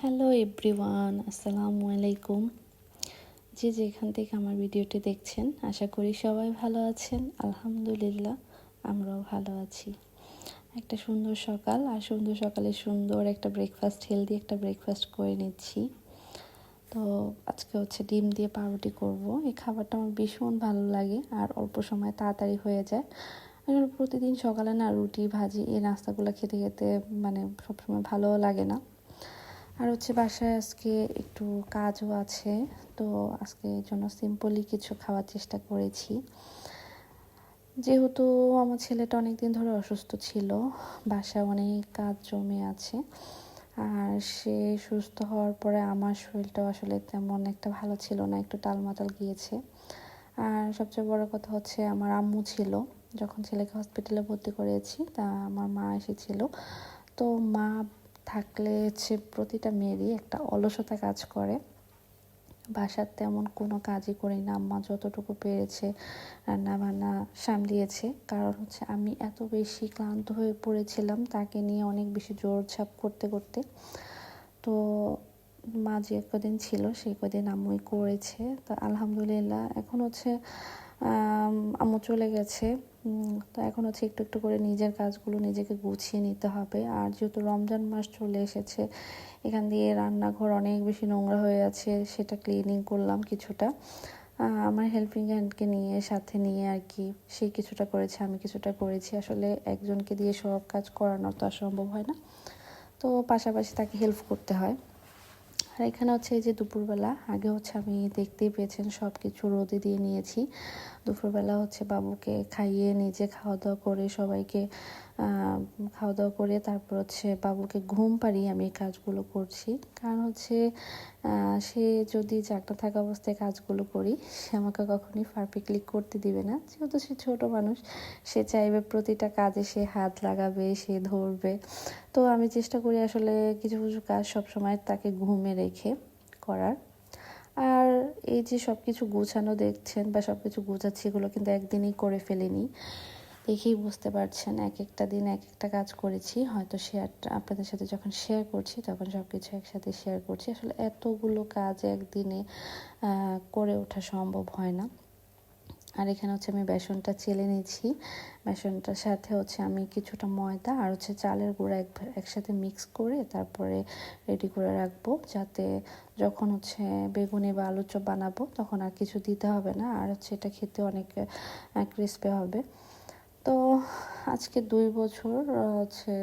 Hello everyone, আসসালামু আলাইকুম। যে যেখান থেকে আমার ভিডিওটি দেখছেন, আশা করি সবাই ভালো আছেন। আলহামদুলিল্লাহ, আমরাও ভালো আছি। একটা সুন্দর সকাল, আর সুন্দর সকালে সুন্দর একটা ব্রেকফাস্ট, হেলদি একটা ব্রেকফাস্ট করে নিচ্ছি। তো আজকে হচ্ছে ডিম দিয়ে পাউরুটি করব। এই খাবারটা আমার ভীষণ ভালো লাগে আর অল্প সময় তাড়াতাড়ি হয়ে যায়। আসলে প্রতিদিন সকালে না রুটি ভাজি এই নাস্তাগুলো খেতে খেতে মানে সবসময় ভালোও লাগে না। আর হচ্ছে বাসায় আজকে একটু কাজও আছে, তো আজকে এই জন্য সিম্পলি কিছু খাওয়ার চেষ্টা করেছি। যেহেতু আমার ছেলেটা অনেক দিন ধরে অসুস্থ ছিল, বাসায় অনেক কাজ জমে আছে, আর সে সুস্থ হওয়ার পরে আমার শরীরটাও আসলে তেমন একটা ভালো ছিল না, একটু টালমাটাল গিয়েছে। আর সবচেয়ে বড় কথা হচ্ছে আমার আম্মু ছিল যখন ছেলেকে হসপিটালে ভর্তি করেছি, তা আমার মা এসেছিল। তো মা থাকলে হচ্ছে প্রতিটা মেয়েরই একটা অলসতা কাজ করে। বাসার তেমন কোনো কাজই করি না, আম্মা যতটুকু পেরেছে রান্না বান্না সামলিয়েছে। কারণ হচ্ছে আমি এত বেশি ক্লান্ত হয়ে পড়েছিলাম তাকে নিয়ে অনেক বেশি জোরঝাপ করতে করতে। তো মা যে কদিন ছিল সেই কদিন আম্মুই করেছে। তো আলহামদুলিল্লাহ এখন হচ্ছে আম্মু চলে গেছে। তো এখন হচ্ছে একটু একটু করে নিজের কাজগুলো নিজেকে গুছিয়ে নিতে হবে। আর যেহেতু রমজান মাস চলে এসেছে, এখান দিয়ে রান্নাঘর অনেক বেশি নোংরা হয়ে আছে, সেটা ক্লিনিং করলাম কিছুটা। আমার হেল্পিং হ্যান্ডকে নিয়ে সাথে নিয়ে আর কি, সে কিছুটা করেছে, আমি কিছুটা করেছি। আসলে একজনকে দিয়ে সব কাজ করানো তো সম্ভব হয় না, তো পাশাপাশি তাকে হেল্প করতে হয়। আর এখানে হচ্ছে এই যে দুপুরবেলা, আগে হচ্ছে আমি দেখতেই পেয়েছেন সব কিছু রোদে দিয়ে নিয়েছি। দুপুরবেলা হচ্ছে বাবুকে খাইয়ে নিজে খাওয়া দাওয়া করে সবাইকে খাওয়া দাওয়া করে তারপর হচ্ছে বাবুকে ঘুম পাড়িয়ে আমি কাজগুলো করছি। কারণ হচ্ছে সে যদি জাগনা থাকা অবস্থায় কাজগুলো করি, সে আমাকে কখনোই পারফেক্টলি করতে দিবে না। যেহেতু সে ছোট মানুষ, সে চাইবে প্রতিটা কাজে সে হাত লাগাবে, সে ধরবে। তো আমি চেষ্টা করি আসলে কিছু কিছু কাজ সবসময় তাকে ঘুমে রেখে করার। আর এই যে সব কিছু গোছানো দেখছেন বা সব কিছু গোছাচ্ছি, এগুলো কিন্তু একদিনই করে ফেলিনি। দেখেই বুঝতে পারছেন এক একটা দিন এক একটা কাজ করেছি। হয়তো শেয়ারটা আপনাদের সাথে যখন শেয়ার করছি তখন সব কিছু একসাথে শেয়ার করছি। আসলে এতগুলো কাজ একদিনে করে ওঠা সম্ভব হয় না। আর এখানে হচ্ছে আমি বেসনটা চেলে নিয়েছি। বেসনটার সাথে হচ্ছে আমি কিছুটা ময়দা আর হচ্ছে চালের গুঁড়া একসাথে মিক্স করে তারপরে রেডি করে রাখবো, যাতে যখন হচ্ছে বেগুনি বা আলুর চপ বানাবো তখন আর কিছু দিতে হবে না, আর হচ্ছে এটা খেতে অনেক ক্রিস্পি হবে। তো আজকে 2 বছর হচ্ছে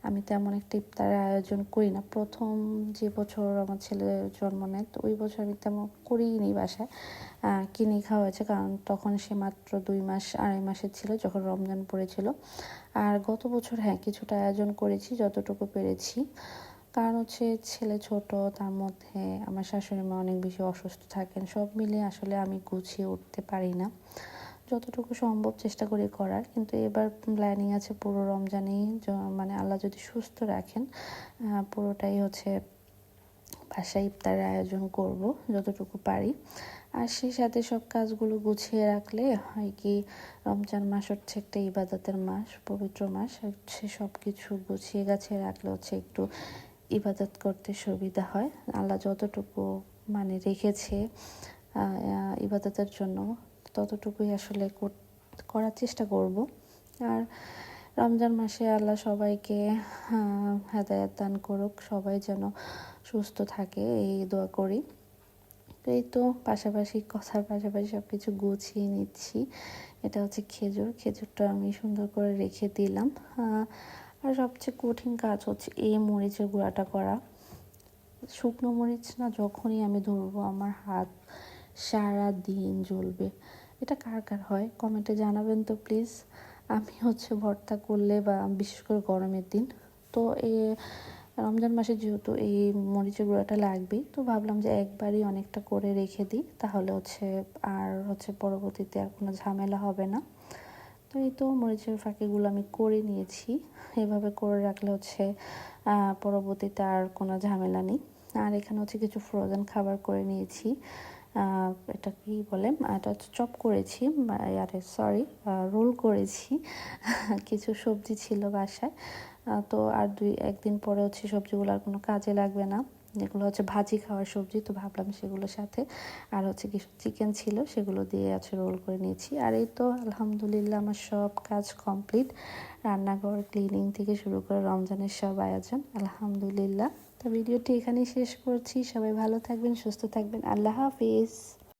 আমি তেমন একটা ইফতারের আয়োজন করি না। প্রথম যে বছর আমার ছেলে জন্ম নেয়, তো ওই বছর আমি তেমন করিনি বাসায়, কিনে খাওয়া হয়েছে। কারণ তখন সে মাত্র 2 মাস 2.5 মাসের ছিল যখন রমজান পড়েছিল। আর গত বছর হ্যাঁ কিছুটা আয়োজন করেছি যতটুকু পেরেছি। কারণ হচ্ছে ছেলে ছোট, তার মধ্যে আমার শাশুড়ি মা অনেক বেশি অসুস্থ থাকেন, সব মিলিয়ে আসলে আমি গুছিয়ে উঠতে পারি না। যতটুকু সম্ভব চেষ্টা করি করার, কিন্তু এবার প্ল্যানিং আছে পুরো রমজানেই, মানে আল্লাহ যদি সুস্থ রাখেন, পুরোটাই হচ্ছে বাসায় ইফতারের আয়োজন করব যতটুকু পারি। আর সেই সাথে সব কাজগুলো গুছিয়ে রাখলে হয় কি, রমজান মাস হচ্ছে একটা ইবাদতের মাস, পবিত্র মাস, হচ্ছে সব কিছু গুছিয়ে গাছিয়ে রাখলে হচ্ছে একটু ইবাদত করতে সুবিধা হয়। আল্লাহ যতটুকু মানে রেখেছে ইবাদতের জন্য, ততটুকুই আসলে করার চেষ্টা করব। আর রমজান মাসে আল্লাহ সবাইকে হেদায়েত দান করুক, সবাই যেন সুস্থ থাকে এই দোয়া করি। তো এই তো পাশাপাশি কথার পাশাপাশি সব কিছু গুছিয়ে নিচ্ছি। এটা হচ্ছে খেজুরটা আমি সুন্দর করে রেখে দিলাম। আর সবচেয়ে কঠিন কাজ হচ্ছে এই মরিচের গুঁড়াটা করা। শুকনো মরিচ না যখনই আমি ধরবো আমার হাত সারা দিন জ্বলবে। এটা কার কার হয় কমেন্টে জানাবেন তো প্লিজ। আমি হচ্ছে ভর্তা করলে বা বিশেষ করে গরমের দিন, তো এই রমজান মাসে যেহেতু এই মরিচের গুঁড়াটা লাগবেই, তো ভাবলাম যে একবারই অনেকটা করে রেখে দিই, তাহলে হচ্ছে আর হচ্ছে পরবর্তীতে আর কোনো ঝামেলা হবে না। তো এই তো মরিচের ফাঁকিগুলো আমি করে নিয়েছি। এভাবে করে রাখলে হচ্ছে পরবর্তীতে আর কোনো ঝামেলা নেই। আর এখানে হচ্ছে কিছু ফ্রোজেন খাবার করে নিয়েছি। এটা কি বলে, এটা হচ্ছে চপ করেছি, আরে সরি, রোল করেছি। কিছু সবজি ছিল বাসায়, তো আর একদিন পরে হচ্ছে সবজিগুলো আর কোনো কাজে লাগবে না, এগুলো হচ্ছে ভাজি খাওয়ার সবজি, তো ভাবলাম সেগুলোর সাথে আর হচ্ছে কিছু চিকেন ছিল সেগুলো দিয়ে আছে রোল করে নিয়েছি। আর এই তো আলহামদুলিল্লাহ আমার সব কাজ কমপ্লিট, রান্নাঘর ক্লিনিং থেকে শুরু করে রমজানের সব আয়োজন আলহামদুলিল্লাহ। তো ভিডিওটি এখানেই শেষ করছি, সবাই ভালো থাকবেন, সুস্থ থাকবেন, আল্লাহ হাফিজ।